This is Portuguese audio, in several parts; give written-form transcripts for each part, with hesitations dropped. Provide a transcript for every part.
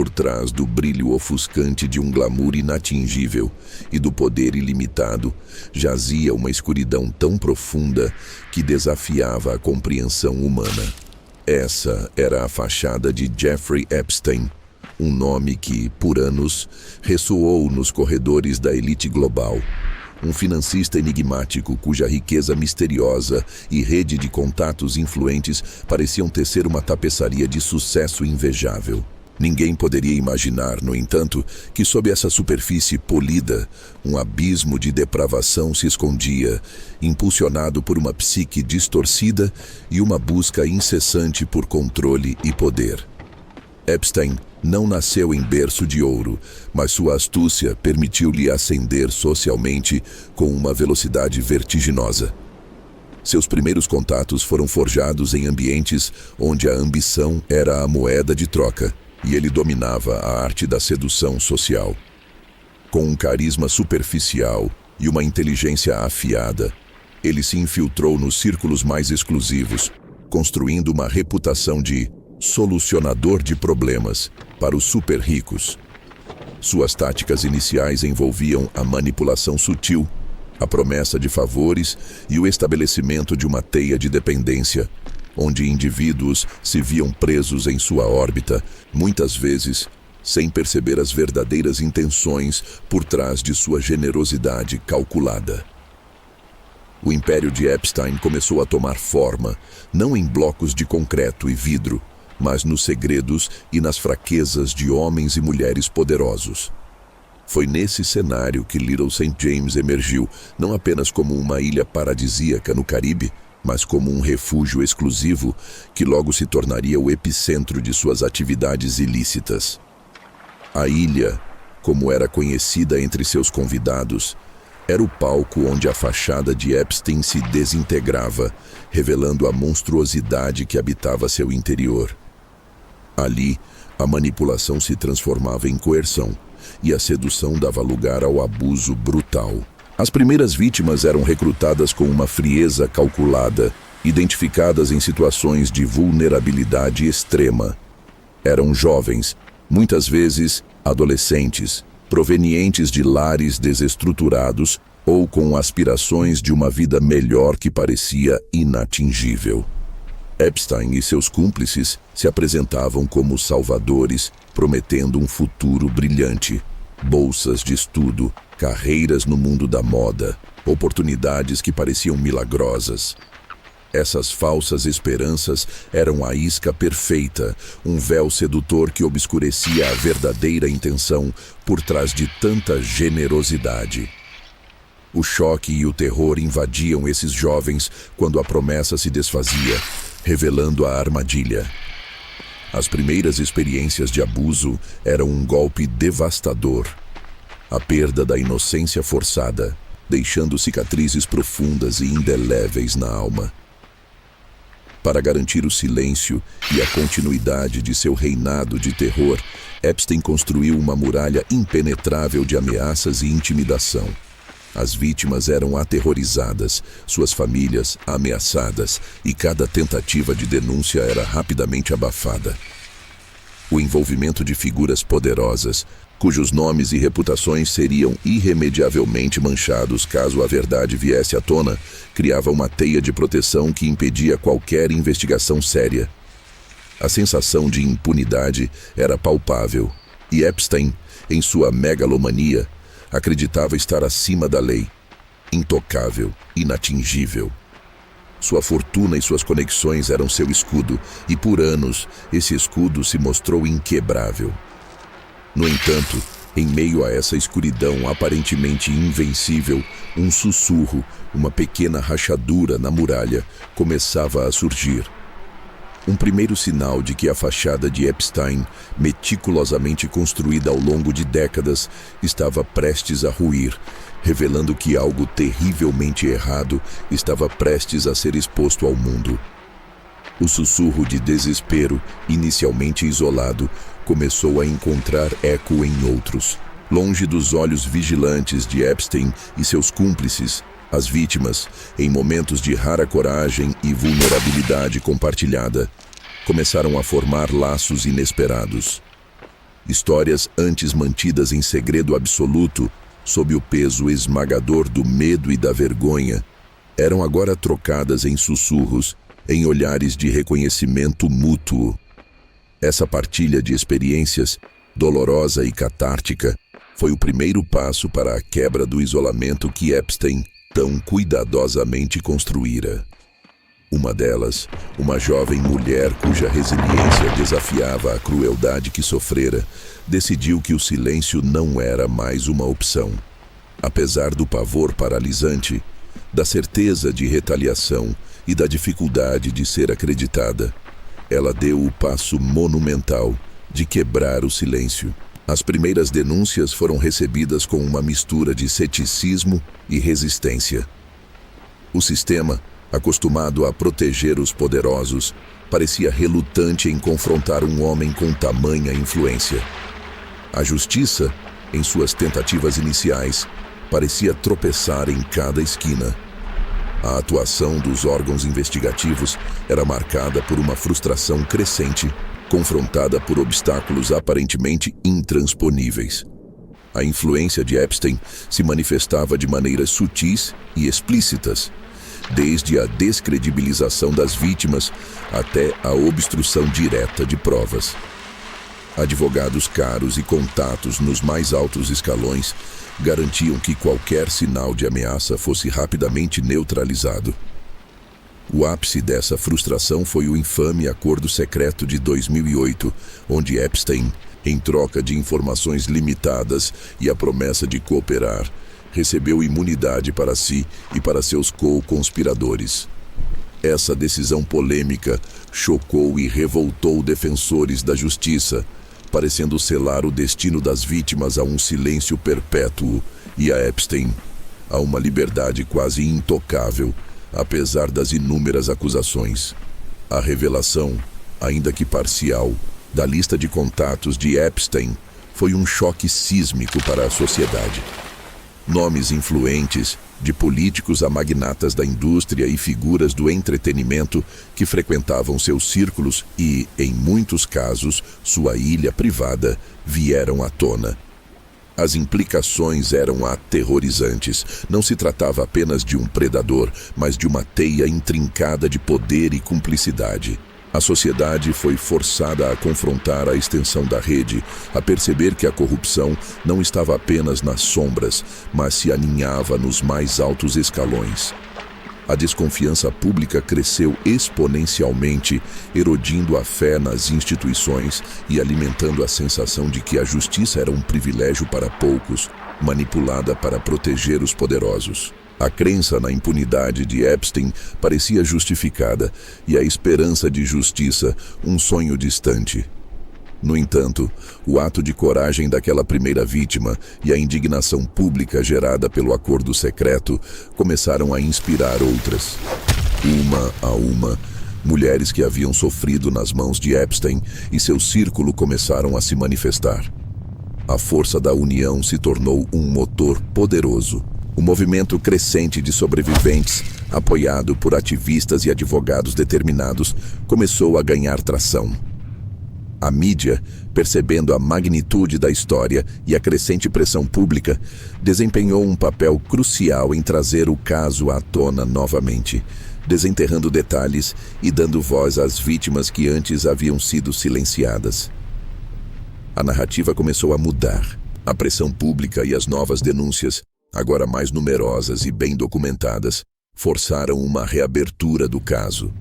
Por trás do brilho ofuscante de um glamour inatingível e do poder ilimitado, jazia uma escuridão tão profunda que desafiava a compreensão humana. Essa era a fachada de Jeffrey Epstein, um nome que, por anos, ressoou nos corredores da elite global. Um financista enigmático cuja riqueza misteriosa e rede de contatos influentes pareciam tecer uma tapeçaria de sucesso invejável. Ninguém poderia imaginar, no entanto, que sob essa superfície polida, um abismo de depravação se escondia, impulsionado por uma psique distorcida e uma busca incessante por controle e poder. Epstein não nasceu em berço de ouro, mas sua astúcia permitiu-lhe ascender socialmente com uma velocidade vertiginosa. Seus primeiros contatos foram forjados em ambientes onde a ambição era a moeda de troca, e ele dominava a arte da sedução social. Com um carisma superficial e uma inteligência afiada, ele se infiltrou nos círculos mais exclusivos, construindo uma reputação de solucionador de problemas para os super-ricos. Suas táticas iniciais envolviam a manipulação sutil, a promessa de favores e o estabelecimento de uma teia de dependência, onde indivíduos se viam presos em sua órbita, muitas vezes sem perceber as verdadeiras intenções por trás de sua generosidade calculada. O império de Epstein começou a tomar forma, não em blocos de concreto e vidro, mas nos segredos e nas fraquezas de homens e mulheres poderosos. Foi nesse cenário que Little St. James emergiu, não apenas como uma ilha paradisíaca no Caribe, mas como um refúgio exclusivo que logo se tornaria o epicentro de suas atividades ilícitas. A ilha, como era conhecida entre seus convidados, era o palco onde a fachada de Epstein se desintegrava, revelando a monstruosidade que habitava seu interior. Ali, a manipulação se transformava em coerção, e a sedução dava lugar ao abuso brutal. As primeiras vítimas eram recrutadas com uma frieza calculada, identificadas em situações de vulnerabilidade extrema. Eram jovens, muitas vezes adolescentes, provenientes de lares desestruturados ou com aspirações de uma vida melhor que parecia inatingível. Epstein e seus cúmplices se apresentavam como salvadores, prometendo um futuro brilhante. Bolsas de estudo, carreiras no mundo da moda, oportunidades que pareciam milagrosas. Essas falsas esperanças eram a isca perfeita, um véu sedutor que obscurecia a verdadeira intenção por trás de tanta generosidade. O choque e o terror invadiam esses jovens quando a promessa se desfazia, revelando a armadilha. As primeiras experiências de abuso eram um golpe devastador. A perda da inocência forçada, deixando cicatrizes profundas e indeléveis na alma. Para garantir o silêncio e a continuidade de seu reinado de terror, Epstein construiu uma muralha impenetrável de ameaças e intimidação. As vítimas eram aterrorizadas, suas famílias ameaçadas, e cada tentativa de denúncia era rapidamente abafada. O envolvimento de figuras poderosas, cujos nomes e reputações seriam irremediavelmente manchados caso a verdade viesse à tona, criava uma teia de proteção que impedia qualquer investigação séria. A sensação de impunidade era palpável, e Epstein, em sua megalomania, acreditava estar acima da lei, intocável, inatingível. Sua fortuna e suas conexões eram seu escudo, e por anos esse escudo se mostrou inquebrável. No entanto, em meio a essa escuridão aparentemente invencível, um sussurro, uma pequena rachadura na muralha, começava a surgir. Um primeiro sinal de que a fachada de Epstein, meticulosamente construída ao longo de décadas, estava prestes a ruir, revelando que algo terrivelmente errado estava prestes a ser exposto ao mundo. O sussurro de desespero, inicialmente isolado, começou a encontrar eco em outros. Longe dos olhos vigilantes de Epstein e seus cúmplices, as vítimas, em momentos de rara coragem e vulnerabilidade compartilhada, começaram a formar laços inesperados. Histórias antes mantidas em segredo absoluto, sob o peso esmagador do medo e da vergonha, eram agora trocadas em sussurros, em olhares de reconhecimento mútuo. Essa partilha de experiências, dolorosa e catártica, foi o primeiro passo para a quebra do isolamento que Epstein tão cuidadosamente construíra. Uma delas, uma jovem mulher cuja resiliência desafiava a crueldade que sofrera, decidiu que o silêncio não era mais uma opção. Apesar do pavor paralisante, da certeza de retaliação e da dificuldade de ser acreditada, ela deu o passo monumental de quebrar o silêncio. As primeiras denúncias foram recebidas com uma mistura de ceticismo e resistência. O sistema, acostumado a proteger os poderosos, parecia relutante em confrontar um homem com tamanha influência. A justiça, em suas tentativas iniciais, parecia tropeçar em cada esquina. A atuação dos órgãos investigativos era marcada por uma frustração crescente, confrontada por obstáculos aparentemente intransponíveis. A influência de Epstein se manifestava de maneiras sutis e explícitas, desde a descredibilização das vítimas até a obstrução direta de provas. Advogados caros e contatos nos mais altos escalões garantiam que qualquer sinal de ameaça fosse rapidamente neutralizado. O ápice dessa frustração foi o infame acordo secreto de 2008, onde Epstein, em troca de informações limitadas e a promessa de cooperar, recebeu imunidade para si e para seus co-conspiradores. Essa decisão polêmica chocou e revoltou defensores da justiça, parecendo selar o destino das vítimas a um silêncio perpétuo e a Epstein a uma liberdade quase intocável, apesar das inúmeras acusações. A revelação, ainda que parcial, da lista de contatos de Epstein foi um choque sísmico para a sociedade. Nomes influentes, de políticos a magnatas da indústria e figuras do entretenimento que frequentavam seus círculos e, em muitos casos, sua ilha privada, vieram à tona. As implicações eram aterrorizantes. Não se tratava apenas de um predador, mas de uma teia intrincada de poder e cumplicidade. A sociedade foi forçada a confrontar a extensão da rede, a perceber que a corrupção não estava apenas nas sombras, mas se aninhava nos mais altos escalões. A desconfiança pública cresceu exponencialmente, erodindo a fé nas instituições e alimentando a sensação de que a justiça era um privilégio para poucos, manipulada para proteger os poderosos. A crença na impunidade de Epstein parecia justificada e a esperança de justiça um sonho distante. No entanto, o ato de coragem daquela primeira vítima e a indignação pública gerada pelo acordo secreto começaram a inspirar outras. Uma a uma, mulheres que haviam sofrido nas mãos de Epstein e seu círculo começaram a se manifestar. A força da união se tornou um motor poderoso. O movimento crescente de sobreviventes, apoiado por ativistas e advogados determinados, começou a ganhar tração. A mídia, percebendo a magnitude da história e a crescente pressão pública, desempenhou um papel crucial em trazer o caso à tona novamente, desenterrando detalhes e dando voz às vítimas que antes haviam sido silenciadas. A narrativa começou a mudar. A pressão pública e as novas denúncias, agora mais numerosas e bem documentadas, forçaram uma reabertura do caso.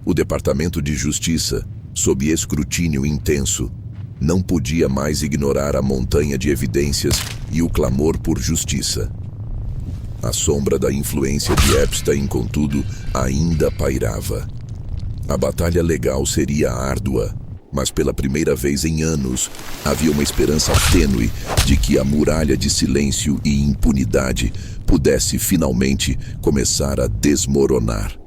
O Departamento de Justiça, sob escrutínio intenso, não podia mais ignorar a montanha de evidências e o clamor por justiça. A sombra da influência de Epstein, contudo, ainda pairava. A batalha legal seria árdua, mas pela primeira vez em anos, havia uma esperança tênue de que a muralha de silêncio e impunidade pudesse finalmente começar a desmoronar.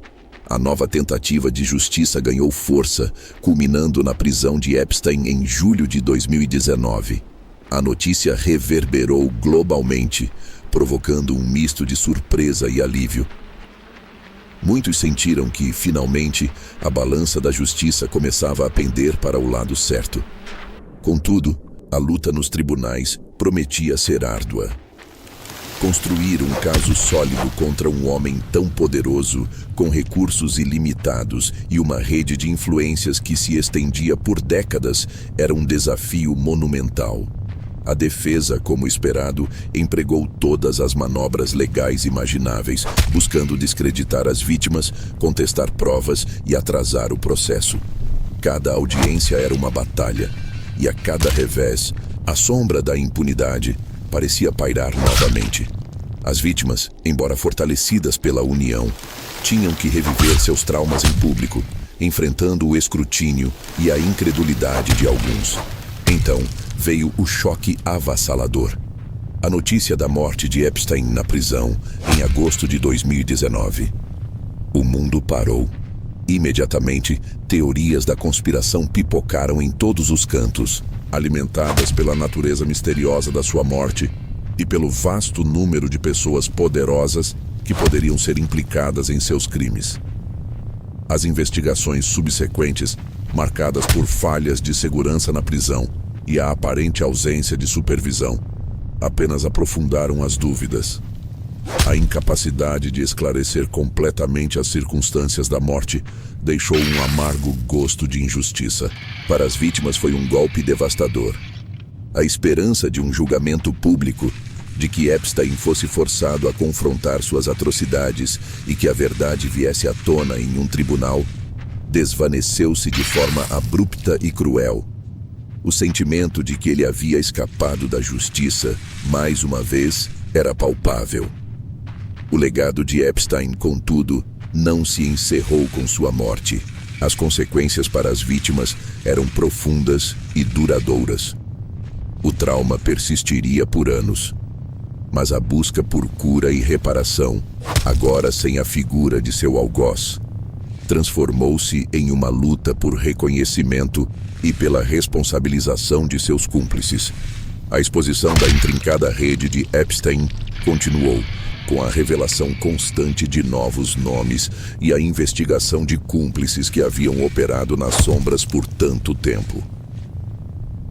A nova tentativa de justiça ganhou força, culminando na prisão de Epstein em julho de 2019. A notícia reverberou globalmente, provocando um misto de surpresa e alívio. Muitos sentiram que, finalmente, a balança da justiça começava a pender para o lado certo. Contudo, a luta nos tribunais prometia ser árdua. Construir um caso sólido contra um homem tão poderoso, com recursos ilimitados e uma rede de influências que se estendia por décadas, era um desafio monumental. A defesa, como esperado, empregou todas as manobras legais imagináveis, buscando descreditar as vítimas, contestar provas e atrasar o processo. Cada audiência era uma batalha, e a cada revés, a sombra da impunidade parecia pairar novamente. As vítimas, embora fortalecidas pela união, tinham que reviver seus traumas em público, enfrentando o escrutínio e a incredulidade de alguns. Então, veio o choque avassalador. A notícia da morte de Epstein na prisão, em agosto de 2019. O mundo parou. Imediatamente, teorias da conspiração pipocaram em todos os cantos, alimentadas pela natureza misteriosa da sua morte e pelo vasto número de pessoas poderosas que poderiam ser implicadas em seus crimes. As investigações subsequentes, marcadas por falhas de segurança na prisão e a aparente ausência de supervisão, apenas aprofundaram as dúvidas. A incapacidade de esclarecer completamente as circunstâncias da morte deixou um amargo gosto de injustiça. Para as vítimas foi um golpe devastador. A esperança de um julgamento público, de que Epstein fosse forçado a confrontar suas atrocidades e que a verdade viesse à tona em um tribunal, desvaneceu-se de forma abrupta e cruel. O sentimento de que ele havia escapado da justiça, mais uma vez, era palpável. O legado de Epstein, contudo, não se encerrou com sua morte. As consequências para as vítimas eram profundas e duradouras. O trauma persistiria por anos. Mas a busca por cura e reparação, agora sem a figura de seu algoz, transformou-se em uma luta por reconhecimento e pela responsabilização de seus cúmplices. A exposição da intrincada rede de Epstein continuou, com a revelação constante de novos nomes e a investigação de cúmplices que haviam operado nas sombras por tanto tempo.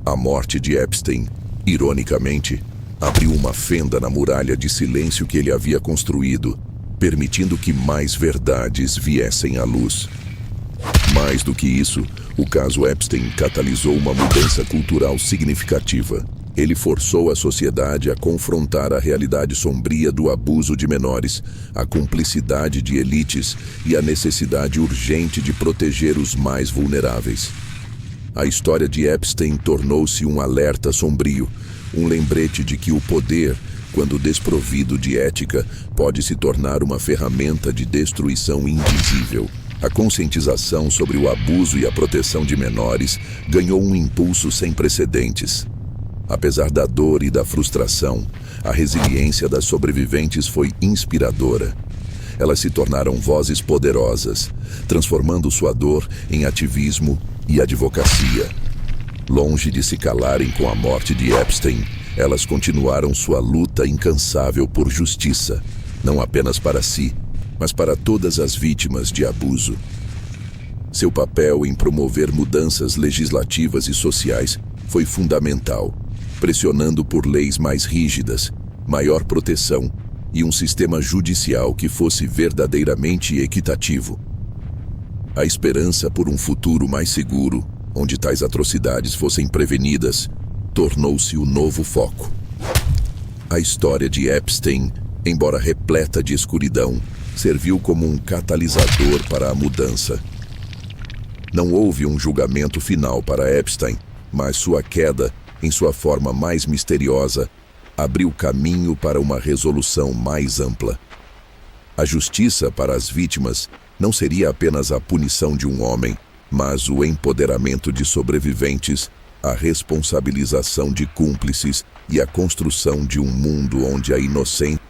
A morte de Epstein, ironicamente, abriu uma fenda na muralha de silêncio que ele havia construído, permitindo que mais verdades viessem à luz. Mais do que isso, o caso Epstein catalisou uma mudança cultural significativa. Ele forçou a sociedade a confrontar a realidade sombria do abuso de menores, a cumplicidade de elites e a necessidade urgente de proteger os mais vulneráveis. A história de Epstein tornou-se um alerta sombrio, um lembrete de que o poder, quando desprovido de ética, pode se tornar uma ferramenta de destruição indizível. A conscientização sobre o abuso e a proteção de menores ganhou um impulso sem precedentes. Apesar da dor e da frustração, a resiliência das sobreviventes foi inspiradora. Elas se tornaram vozes poderosas, transformando sua dor em ativismo e advocacia. Longe de se calarem com a morte de Epstein, elas continuaram sua luta incansável por justiça, não apenas para si, mas para todas as vítimas de abuso. Seu papel em promover mudanças legislativas e sociais foi fundamental, pressionando por leis mais rígidas, maior proteção e um sistema judicial que fosse verdadeiramente equitativo. A esperança por um futuro mais seguro, onde tais atrocidades fossem prevenidas, tornou-se o novo foco. A história de Epstein, embora repleta de escuridão, serviu como um catalisador para a mudança. Não houve um julgamento final para Epstein, mas sua queda, em sua forma mais misteriosa, abriu caminho para uma resolução mais ampla. A justiça para as vítimas não seria apenas a punição de um homem, mas o empoderamento de sobreviventes, a responsabilização de cúmplices e a construção de um mundo onde a inocência